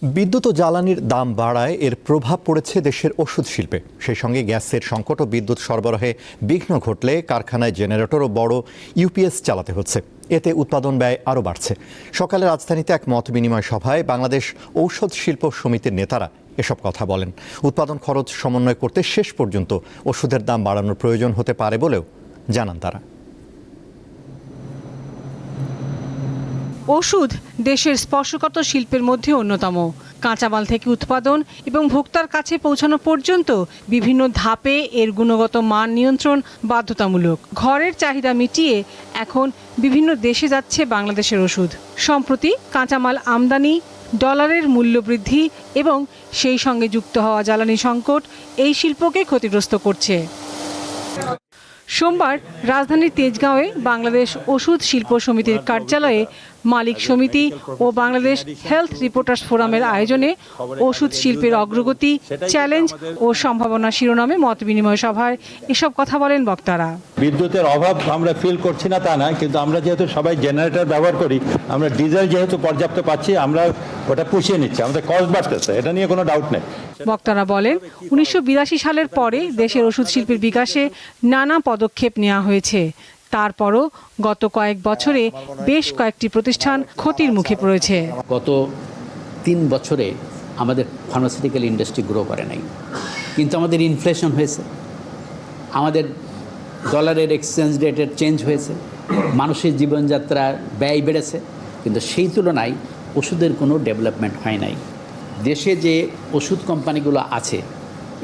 বিদ্যুৎ ও জ্বালানির দাম বাড়ায় এর প্রভাব পড়েছে দেশের ওষুধ শিল্পে। সেই সঙ্গে গ্যাসের সংকট ও বিদ্যুৎ সরবরাহে বিঘ্ন ঘটলে কারখানায় জেনারেটর ও বড় ইউপিএস চালাতে হচ্ছে। এতে উৎপাদন ব্যয় আরও বাড়ছে। সকালে রাজধানীতে এক মত বিনিময় সভায় বাংলাদেশ ঔষধ শিল্প সমিতির নেতারা এসব কথা বলেন। উৎপাদন খরচ সমন্বয় করতে শেষ পর্যন্ত ওষুধের দাম বাড়ানোর প্রয়োজন হতে পারে বলেও জানান তারা। ওষুধ দেশের স্পর্শকাতর শিল্পের মধ্যে অন্যতম। কাঁচামাল থেকে উৎপাদন এবং ভোক্তার কাছে পৌঁছানো পর্যন্ত বিভিন্ন ধাপে এর গুণগত মান নিয়ন্ত্রণ বাধ্যতামূলক। ঘরের চাহিদা মিটিয়ে এখন বিভিন্ন দেশে যাচ্ছে বাংলাদেশের ওষুধ। সম্প্রতি কাঁচামাল আমদানি, ডলারের মূল্য বৃদ্ধি এবং সেই সঙ্গে যুক্ত হওয়া জ্বালানি সংকট এই শিল্পকে ক্ষতিগ্রস্ত করছে। সোমবার রাজধানীর তেজগাঁওয়ে বাংলাদেশ ওষুধ শিল্প সমিতির কার্যালয়ে মালিক সমিতি ও বাংলাদেশ হেলথ রিপোর্টার্স ফোরামের আয়োজনে ওষুধ শিল্পের অগ্রগতি, চ্যালেঞ্জ ও সম্ভাবনা শিরোনামে মত বিনিময় সভায় এসব কথা বলেন বক্তারা। বিদ্যুতের অভাব আমরা ফিল করছি না তা না, কিন্তু আমরা যেহেতু সবাই জেনারেটর ব্যবহার করি, আমরা ডিজেল যেহেতু পর্যাপ্ত পাচ্ছি, আমরা ওটা পুষিয়ে নিচ্ছি, আমাদের কস্ট বাড়তেছে, এটা নিয়ে কোনো ডাউট নেই। বক্তারা বলেন 1982 সালের পরে দেশের ওষুধ শিল্পের বিকাশে নানা পদক্ষেপ নেওয়া হয়েছে। তারপরও গত কয়েক বছরে বেশ কয়েকটি প্রতিষ্ঠান ক্ষতির মুখে পড়েছে। গত 3 বছরে আমাদের ফার্মাসিউটিক্যাল ইন্ডাস্ট্রি গ্রো করে নাই, কিন্তু আমাদের ইনফ্লেশন হয়েছে, আমাদের ডলারের এক্সচেঞ্জ রেটের চেঞ্জ হয়েছে, মানুষের জীবনযাত্রা ব্যয় বেড়েছে, কিন্তু সেই তুলনায় ওষুধের কোনো ডেভেলপমেন্ট হয় নাই। দেশে যে ওষুধ কোম্পানিগুলো আছে,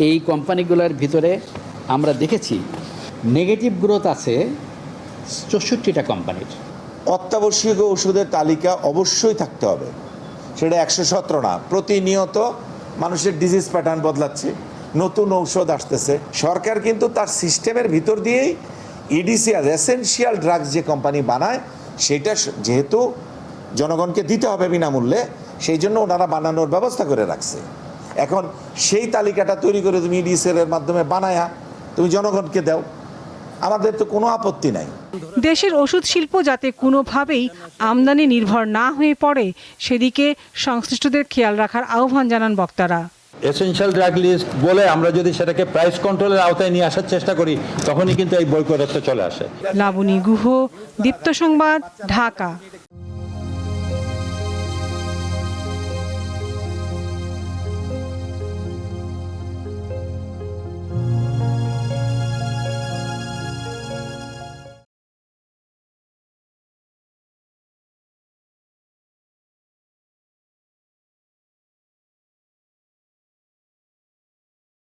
এই কোম্পানিগুলোর ভিতরে আমরা দেখেছি নেগেটিভ গ্রোথ আছে 64টা কোম্পানির। অত্যাবশ্যকীয় ওষুধের তালিকা অবশ্যই থাকতে হবে, সেটা 117 না। প্রতিনিয়ত মানুষের ডিজিজ প্যাটার্ন বদলাচ্ছে, নতুন ঔষধ আসতেছে। সরকার কিন্তু তার সিস্টেমের ভিতর দিয়েই ইডিসিআর এসেনশিয়াল ড্রাগস যে কোম্পানি বানায়, সেটা যেহেতু জনগণকে দিতে হবে বিনামূল্যে, সেই জন্য ওনারা বানানোর ব্যবস্থা করে রাখছে। এখন সেই তালিকাটা তৈরি করে তুমি ইডিসিআর এর মাধ্যমে বানায়া তুমি জনগণকে দাও, আমাদের তো কোনো আপত্তি নাই। দেশের ওষুধ শিল্প যাতে কোনোভাবেই আমদানি নির্ভর না হয়ে পড়ে, সেদিকে সংশ্লিষ্টদের খেয়াল রাখার আহ্বান জানান বক্তারা। এসেনশিয়াল ড্রাগ লিস্ট বলে আমরা যদি সেটাকে প্রাইস কন্ট্রোলের আওতায় নিয়ে আসার চেষ্টা করি, তখনই কিন্তু এই বৈকটত্ব চলে আসে। লাবণী গুহ, দীপ্ত সংবাদ, ঢাকা।